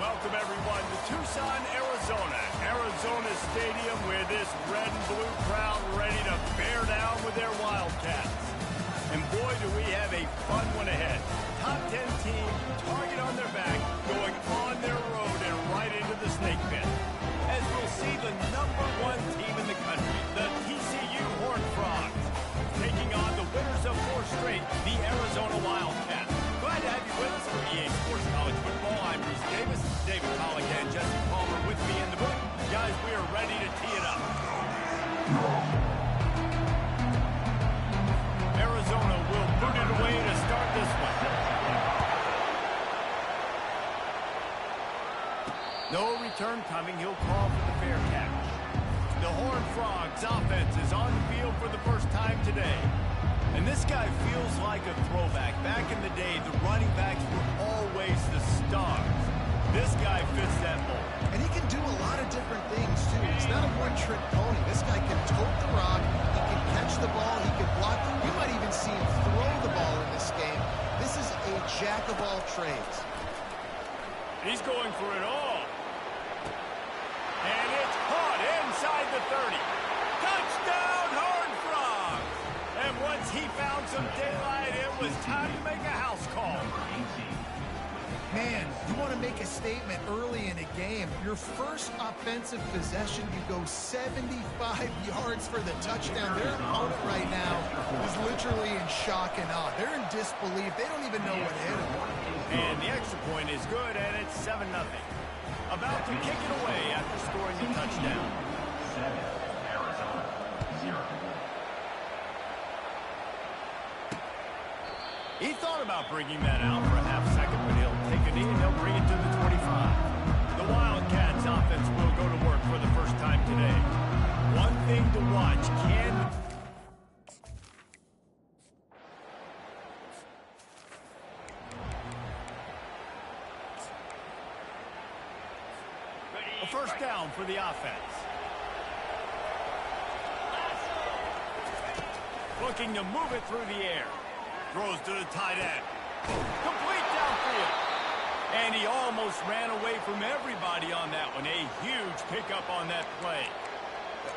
welcome everyone to Tucson, Arizona. Arizona Stadium with this red and blue crowd ready to bear down with their Wildcats. And boy, do we have a fun one ahead. Top 10 team, target on their back, going on their road and right into the snake pit. As we'll see the #1 team in the country, the TCU Horned Frogs, taking on the winners of 4 straight, the Arizona Wildcats. Glad to have you with us for EA Sports College Football. I'm Bruce Davis, David Pollock, and Jesse Palmer with me in the booth. Guys, we are ready to tee it up. Arizona will boot it away to start this one. No return coming. He'll call for the fair catch. The Horned Frogs offense is on the field for the first time today. And this guy feels like a throwback. Back in the day, the running backs were always the stars. This guy fits that mold. And he can do a lot of different things, too. He's not a one-trick pony. This guy can tote the rock. He can catch the ball. He can block. You might even see him throw the ball in this game. This is a jack of all trades. He's going for it all. And it's caught inside the 30. Touchdown, Horned Frogs! And once he found some daylight, it was time to make a house call. Man, you want to make a statement early in a game. Your first offensive possession, you go 75 yards for the touchdown. Their opponent right now is literally in shock and awe. They're in disbelief. They don't even know what hit them. And the extra point is good, and it's 7-0. About to kick it away after scoring the touchdown. 7, Arizona, 0. He thought about bringing that out for a half second, but he'll take a knee and he'll bring it to the 25. The Wildcats offense will go to work for the first time today. One thing to watch, a first down for the offense. Looking to move it through the air. Throws to the tight end. Complete downfield. And he almost ran away from everybody on that one. A huge pickup on that play.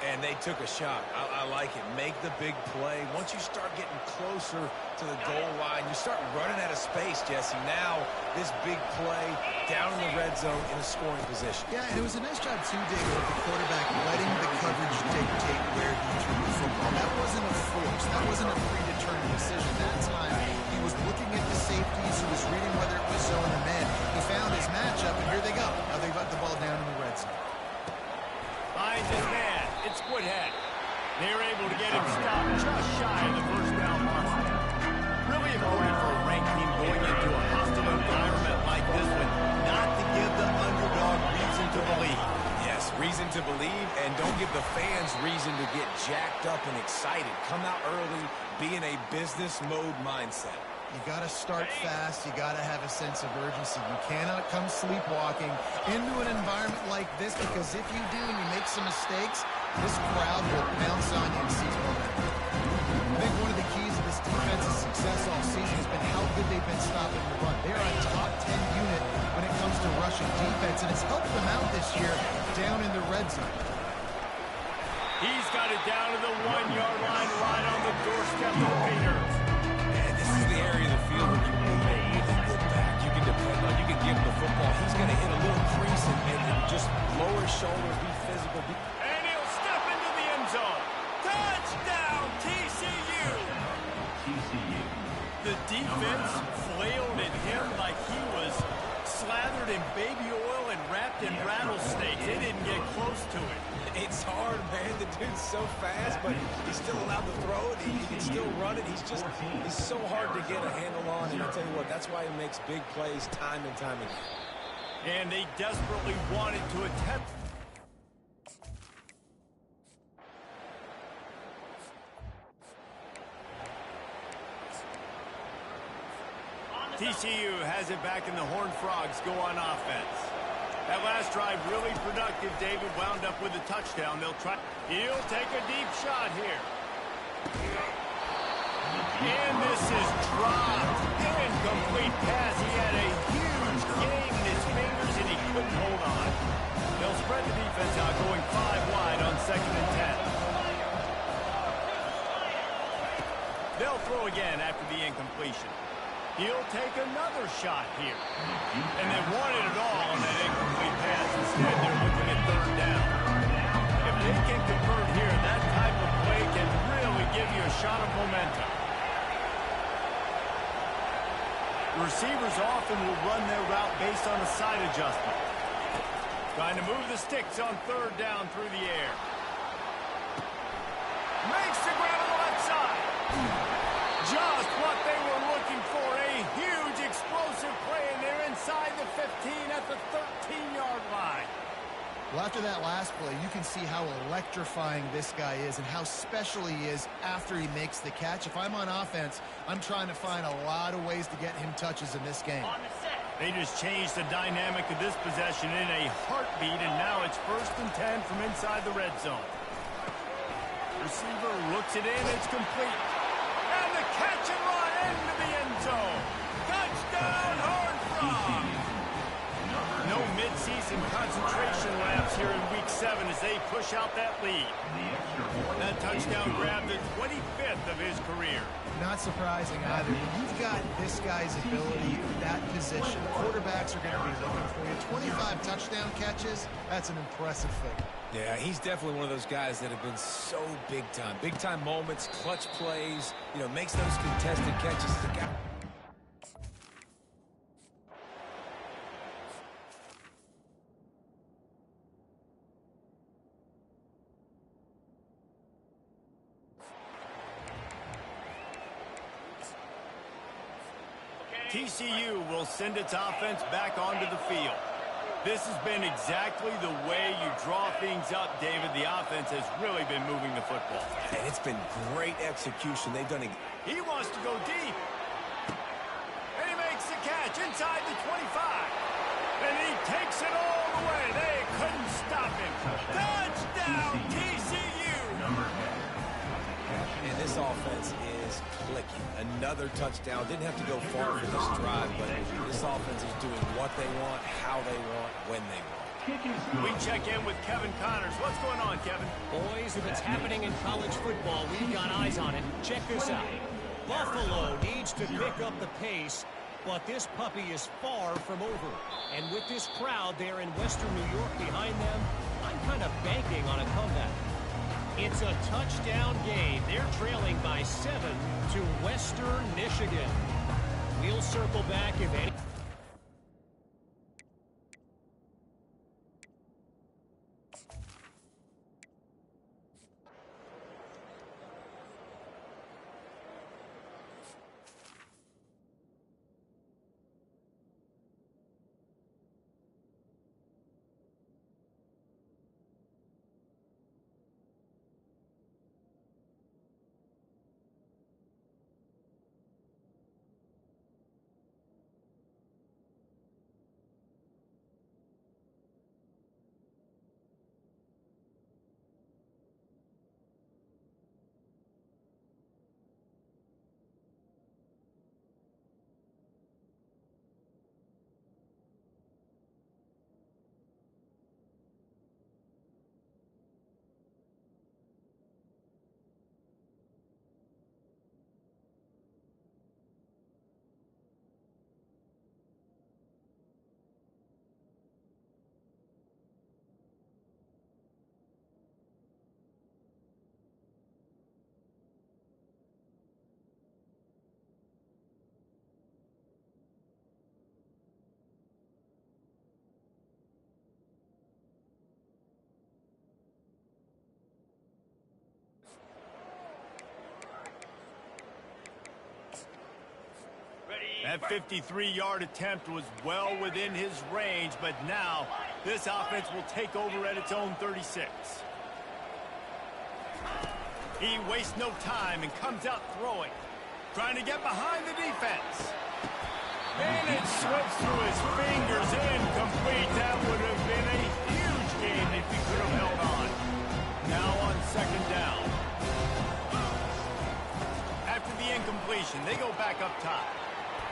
And they took a shot. I like it. Make the big play. Once you start getting closer to the goal line, you start running out of space, Jesse. Now, this big play down in the red zone in a scoring position. Yeah, and it was a nice job, too, David, with the quarterback letting the coverage dictate where he threw the football. That wasn't a force. That wasn't a predetermined decision. That time, he was looking at the safeties. He was reading whether it was zone or man. He found his matchup, and here they go. Now they've got the ball down in the red zone. Finds his man. It's Woodhead. They're able to get him stopped just shy of the first down mark. Really important for a ranked team going into a hostile environment like this one not to give the underdog reason to believe. Yes, reason to believe, and don't give the fans reason to get jacked up and excited. Come out early, be in a business mode mindset. You got to start fast. You got to have a sense of urgency. You cannot come sleepwalking into an environment like this, because if you do and you make some mistakes, this crowd will bounce on you and seize momentum. I think one of the keys of this defense's success all season has been how good they've been stopping the run. They're a top 10 unit when it comes to rushing defense, and it's helped them out this year down in the red zone. He's got it down to the 1-yard line, right on the doorstep of the Raiders. This is the area of the field where you can go back. You can depend on. You can give him the football. He's going to hit a little crease and just lower his shoulders, be physical. And he'll step into the end zone. Touchdown, TCU! TCU. The defense flailed at him like he was slathered in baby oil and wrapped in rattlesnakes. They didn't get close to it. It's hard, man. The dude's so fast, but he's still allowed to throw it. He can still run it. He's so hard to get a handle on. And I tell you what, that's why he makes big plays time and time again. And they desperately wanted to attempt. TCU has it back, and the Horned Frogs go on offense. That last drive really productive. David wound up with a touchdown. He'll take a deep shot here. And this is dropped. Incomplete pass. He had a huge game in his fingers, and he couldn't hold on. They'll spread the defense out, going 5 wide on 2nd and 10. They'll throw again after the incompletion. He'll take another shot here. And they wanted it all on that incomplete pass. Instead, they're looking at 3rd down. If they can convert here, that type of play can really give you a shot of momentum. Receivers often will run their route based on a side adjustment. Trying to move the sticks on 3rd down through the air. Makes the grab on the left side. Just what they were looking for. A huge explosive play, and they're inside the 15 at the 13-yard line. Well, after that last play, you can see how electrifying this guy is and how special he is after he makes the catch. If I'm on offense, I'm trying to find a lot of ways to get him touches in this game. They just changed the dynamic of this possession in a heartbeat, and now it's 1st and 10 from inside the red zone. Receiver looks it in, it's complete. And the catch and run into the end zone. Touchdown, Horned Frogs! No mid-season concentration laps here in Week 7 as they push out that lead. That touchdown grabbed the 25th of his career. Not surprising either. When you've got this guy's ability at that position, quarterbacks are going to be looking for you. 25 touchdown catches, that's an impressive figure. Yeah, he's definitely one of those guys that have been so big time. Big time moments, clutch plays, makes those contested catches. The guy. TCU will send its offense back onto the field. This has been exactly the way you draw things up, David. The offense has really been moving the football. And it's been great execution. They've done it. He wants to go deep. And he makes the catch inside the 25. And he takes it all the way. They couldn't stop him. Touchdown, TCU! And this offense is clicking. Another touchdown. Didn't have to go far for this drive, but this offense is doing what they want, how they want, when they want. We check in with Kevin Connors. What's going on, Kevin? Boys, if it's happening in college football, we've got eyes on it. Check this out. Buffalo needs to pick up the pace, but this puppy is far from over. And with this crowd there in Western New York behind them, I'm kind of banking on a comeback. It's a touchdown game. They're trailing by 7 to Western Michigan. We'll circle back if any... That 53-yard attempt was well within his range, but now this offense will take over at its own 36. He wastes no time and comes out throwing, trying to get behind the defense. And it slips through his fingers, incomplete. That would have been a huge game if he could have held on. Now on 2nd down. After the incompletion, they go back up top.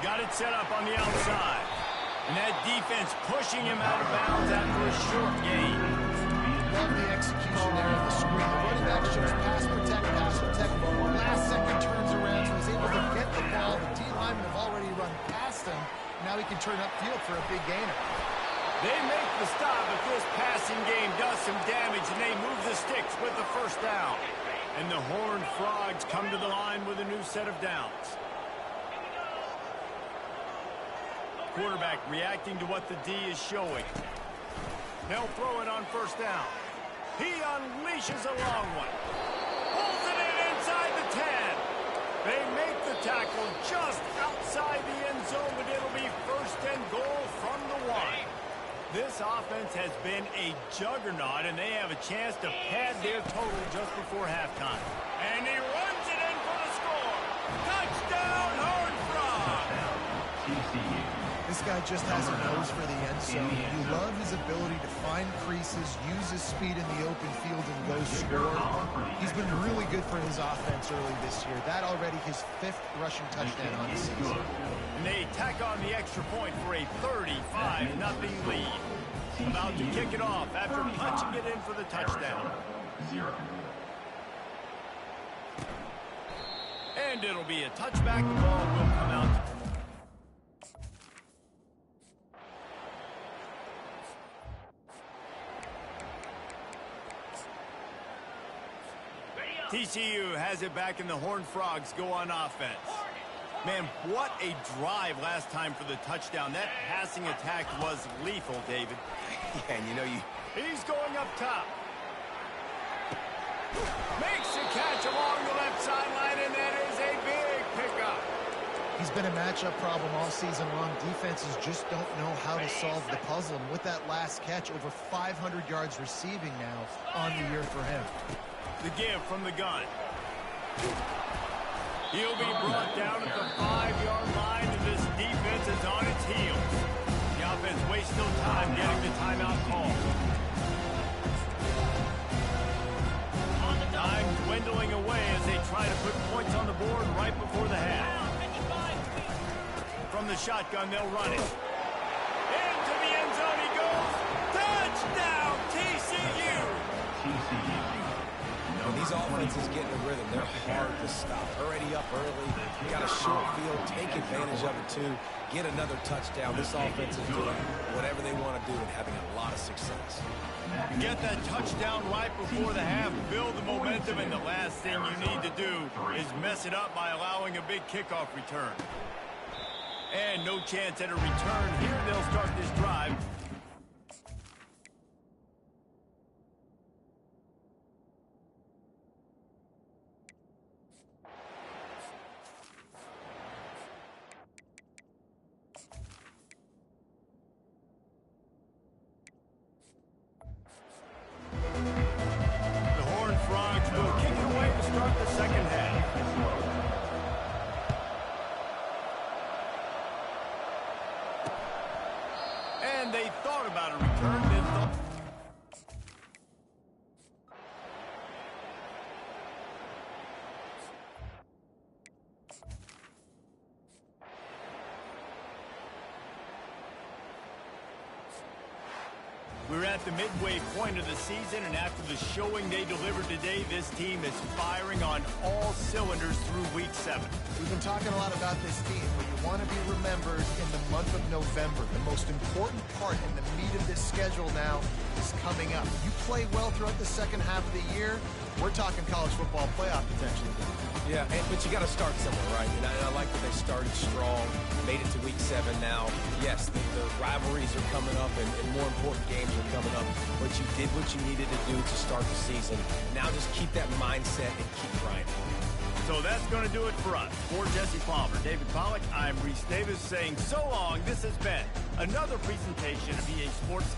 Got it set up on the outside. And that defense pushing him out of bounds after a short gain. Love the execution there of the screen. The running back shows pass protect, pass protect. Last second turns around, so he's able to get the ball. The D-linemen have already run past him. Now he can turn upfield for a big gainer. They make the stop, but this passing game does some damage, and they move the sticks with the first down. And the Horned Frogs come to the line with a new set of downs. Quarterback reacting to what the D is showing. They'll throw it on first down. He unleashes a long one. Pulls it in inside the 10. They make the tackle just outside the end zone, but it'll be first and goal from the 1. This offense has been a juggernaut, and they have a chance to pad their total just before halftime. And he runs it in for the score. Touchdown, Horned Frogs! TCU. This guy just has a nose for the end zone. You love his ability to find creases, use his speed in the open field, and go score. He's been really good for his offense early this year. That already his 5th rushing touchdown on the season. And they tack on the extra point for a 35-0 lead. About to kick it off after punching it in for the touchdown. 0. And it'll be a touchback. The ball will come out. TCU has it back, and the Horned Frogs go on offense. Man, what a drive last time for the touchdown. That passing attack was lethal, David. Yeah, and you know, He's going up top. Makes a catch along the left sideline, and that is a big pickup. He's been a matchup problem all season long. Defenses just don't know how to solve the puzzle. And with that last catch, over 500 yards receiving now on the year for him. The give from the gun. He'll be brought down at the 5-yard line, and this defense is on its heels. The offense wastes no time getting the timeout call. Time dwindling away as they try to put points on the board right before the half. From the shotgun, they'll run it. Into the end zone he goes. Touchdown, TCU! TCU. when these offenses get in a rhythm, they're hard to stop. Already up early, you got a short field, take advantage of it too, get another touchdown. This offense is doing whatever they want to do and having a lot of success. Get that touchdown right before the half, build the momentum, and the last thing you need to do is mess it up by allowing a big kickoff return. And no chance at a return here. They'll start this drive. The Horned Frogs will kick it away to start the second half. And they thought about a return. Then thought. We're at the midway point of the season, and after the showing they delivered today, this team is firing on all cylinders through Week 7. We've been talking a lot about this team, but you want to be remembered in the month of November. The most important part and the meat of this schedule now is coming up. You play well throughout the second half of the year, we're talking college football playoff potentially. Yeah, but you got to start somewhere, right? And I like that they started strong, made it to Week 7 now. Yes, the rivalries are coming up, and more important games are coming up. But you did what you needed to do to start the season. Now just keep that mindset and keep grinding. So that's going to do it for us. For Jesse Palmer, David Pollack, I'm Reese Davis saying so long. This has been another presentation of EA Sports.